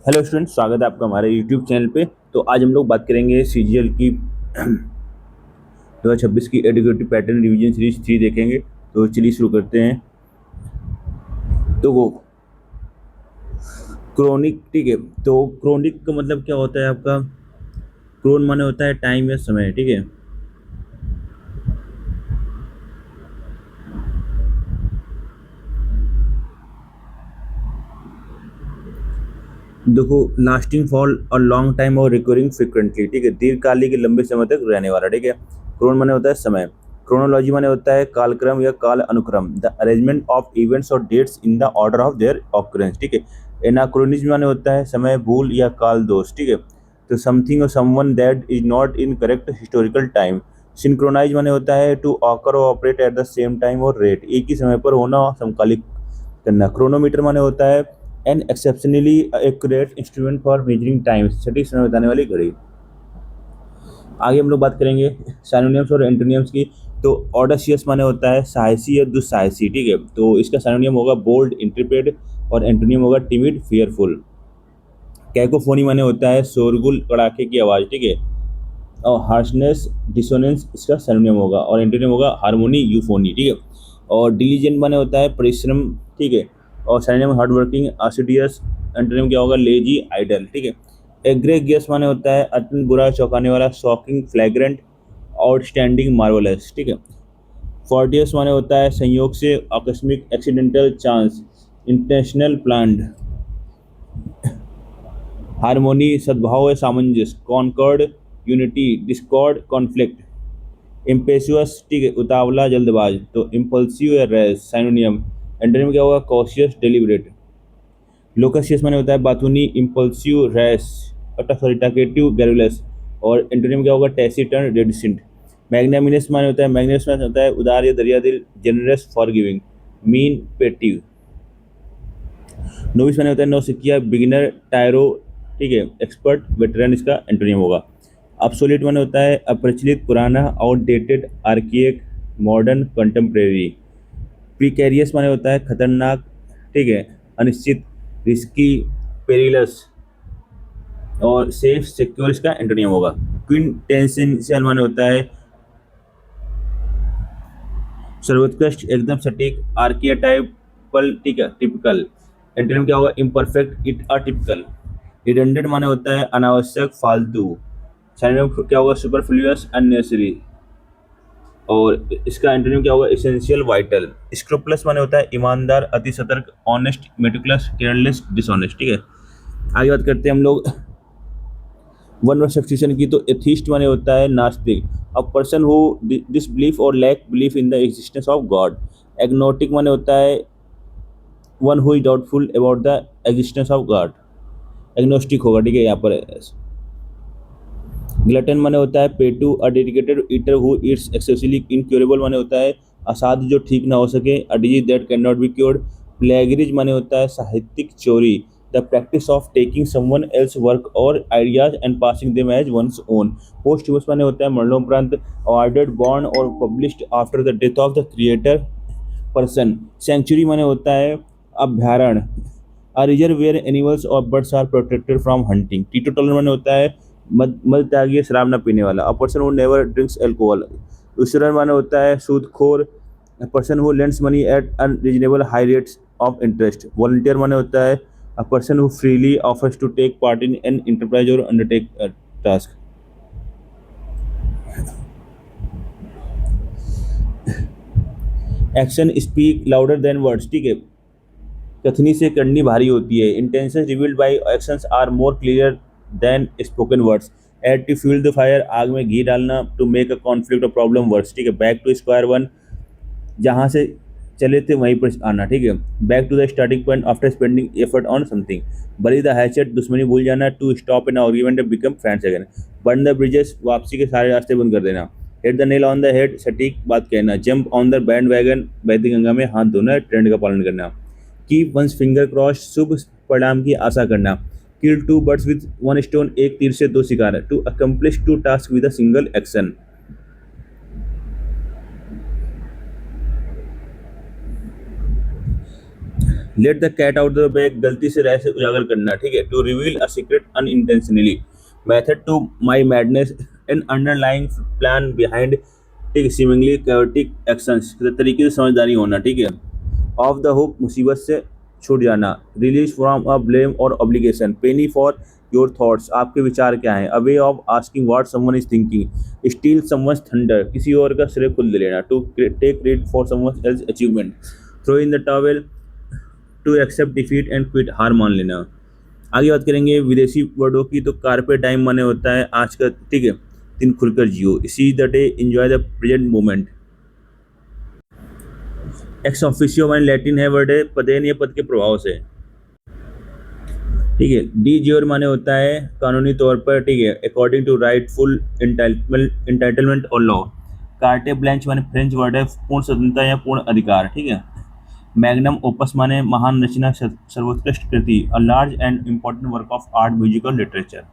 Hello student, स्वागत है आपका हमारे यूट्यूब चैनल पे। तो आज हम लोग बात करेंगे सीजीएल की 2026 की एडुकेटिव पैटर्न रिवीजन सीरीज 3 देखेंगे। तो चलिए शुरू करते हैं। तो वो क्रोनिक, ठीक है। तो क्रोनिक का मतलब क्या होता है आपका? क्रोन माने होता है टाइम या समय, ठीक है। देखो, lasting for a long time और रिकरिंग फ्रिक्वेंटली, ठीक है। दीर्घकालिक लंबे समय तक रहने वाला, ठीक है। क्रोन माने होता है समय। क्रोनोलॉजी माने होता है कालक्रम या काल अनुक्रम, द अरेंजमेंट ऑफ इवेंट्स और dates in the order of their occurrence, ठीक है। एनाक्रोनिज्म माने होता है समय भूल या काल दोष, ठीक है। तो समथिंग और someone that is not in correct historical time. Synchronise माने होता है टू ऑकर और operate at the same time और रेट, एक ही समय पर होना और समकालिक करना। क्रोनोमीटर माने होता है an exceptionally accurate instrument for measuring time, सटीक समय बताने वाली घड़ी। आगे हम लोग बात करेंगे साइनोनिम्स और एंटोनिम्स की। तो ऑडेसियस माने होता है साहसी या दुस्साहसी, ठीक है। तो इसका साइनोनिम होगा बोल्ड, इंट्रिपेड, और एंटोनिम होगा टिमिड, फियरफुल। कैकोफोनी माने होता है शोरगुल, कड़ाके की आवाज़, ठीक है। और हार्शनेस, डिसोनेंस इसका सिनोनिम होगा, और एंटोनिम होगा हार्मोनी, यूफोनी, ठीक है। और डिलीजेंट माने होता है परिश्रम, ठीक है। और सिनोनिम हार्ड वर्किंग, आसिडियस। एंटोनिम क्या होगा? लेजी, आइडल, ठीक है। एग्रेगियस माने होता है अत्यंत बुरा, चौंकाने वाला, शॉकिंग, फ्लैग्रेंट, आउटस्टैंडिंग, मार्वलस, ठीक है। फोर्टियस माने होता है संयोग से, आकस्मिक, accidental, chance, intentional, planned. Harmony सद्भाव या सामंजस्य, Concord, unity, Discord, conflict. Impetuous, ठीक है, उतावला, जल्दबाज। तो इम्पल्सिव या रैश, साइनोनियम। एंटोनिम क्या होगा? Cautious, deliberate. लोकसियस माने होता है बातूनी, impulsive, rash, sorry talkative, garrulous. और एंटोनिम क्या होगा? टैसिटर्न, रेडिसेंट। मैग्नामिनस माने होता है, मैग्नस माने होता है उदार या दरिया दिल, जेनरस, फॉरगिविंग, मीन, पेटिव। नोविस माने होता है नौसिखिया, बिगिनर, टायरो, ठीक है, एक्सपर्ट, वेटरन इसका एंटोनिम होगा। ऑब्सोलीट माने होता है अप्रचलित, पुराना, आउटडेटेड, आर्किएक, मॉडर्न, कंटेम्प्रेरी। प्रीकैरियस माने होता है खतरनाक, ठीक है, अनिश्चित, रिस्की, पेरिलस। और सेफ, सिक्योर इसका एंटोनिम होगा। क्विंटेंशियल माने होता है सर्वोत्कृष्ट, एकदम सटीक, आर्कियाटाइपल, ठीक है, टिपिकल। एंटोनिम क्या होगा? Imperfect, it atypical. रिडंडेंट माने होता है अनावश्यक, फालतू। सिनोनिम क्या होगा? Superfluous, unnecessary. और इसका एंटोनिम क्या होगा? Essential, vital. स्क्रूपुलस माने होता है ईमानदार, अति सतर्क, ऑनेस्ट, मेटिकुलस, केयरलेस, डिसऑनेस्ट, ठीक है। आगे बात करते हैं हम लोग वन वर्ड सब्स्टिट्यूशन की। तो एथिस्ट माने होता है नास्तिक, अ पर्सन हु डिसबिलीव और lack belief in the existence of God. Agnostic माने होता है one who is doubtful about the existence of God, agnostic होगा, ठीक है यहाँ पर। ग्लटन माने होता है पेटू, a dedicated eater who eats excessively. Incurable माने होता है असाध्य जो ठीक ना हो सके, a disease that can not be cured. Plagiarise माने होता है साहित्यिक चोरी, the practice of taking someone else work और ideas and passing them as one's own. Posthumous माने होता है मरणोपरांत, अवार्डेड, बॉर्न और published after the death of the creator person. Sanctuary माने होता है अभ्यारण्य, अ रिजर्व वेयर एनिमल्स और birds are protected from hunting. Teetotaller माने होता है मद त्यागी, शराब न पीने वाला, a person who never drinks alcohol. Usurer माने होता है सूदखोर, a person who lends money at unreasonable high rates of interest. Volunteer माने होता है a person who freely offers to take part in an enterprise और undertake task. Action speak louder than words, ठीक है। कथनी से करनी भारी होती है। Intentions revealed by actions are more clear than spoken words. Add to fuel the fire, आग में घी डालना, टू मेक अ कॉन्फ्लिक्ट और प्रॉब्लम वर्ड्स, ठीक है। बैक टू स्क्वायर वन, जहाँ से चले थे वहीं पर आना, ठीक है। Back to the starting point after spending effort on something. Bury the hatchet, दुश्मनी भूल जाना, to stop an argument and become friends again. Burn the bridges, वापसी के सारे रास्ते बंद कर देना। Hit the nail on the head, सटीक बात कहना। Jump on the band wagon, बहती गंगा में हाथ धोना, ट्रेंड का पालन करना। कीप वंस फिंगर क्रॉस, शुभ परिणाम की आशा करना। किल two birds with one stone, एक तीर से दो शिकार। To accomplish two task with a single action. Let the cat out the bag, गलती से रहस्य उजागर करना, ठीक है। To reveal a secret unintentionally, method to my madness, an underlying plan behind, ठीक है, सीमिंगली chaotic एक्शंस, तरीके से समझदारी होना, ठीक है। ऑफ द हुक, मुसीबत से छूट जाना। रिलीज फ्रॉम अ ब्लेम और obligation, penny for your thoughts, आपके विचार क्या हैं। A way of asking what someone is thinking, steal someone's thunder, किसी और का श्रेय खुद ले लेना। To take credit for someone else achievement, throw in the towel, to accept defeat and quit, हार मान लेना। आगे बात करेंगे विदेशी वर्डों की, तो कार्पे टाइम माने होता है आज का, ठीक है, दिन खुलकर जियो। Seize the day, enjoy the present moment. Ex officio माने लैटिन है वर्ड है पदेन या पद के प्रभाव से, ठीक है। डी ज्योर माने होता है कानूनी तौर पर, ठीक है, अकॉर्डिंग टू राइटफुल इंटाइटलमेंट और लॉ। कार्टे ब्लैंच माने फ्रेंच वर्ड है पूर्ण स्वतंत्रता या पूर्ण अधिकार, ठीक है। मैग्नम ओपस माने महान रचना, सर्वोत्कृष्ट कृति, a large and important work of art, music और लिटरेचर।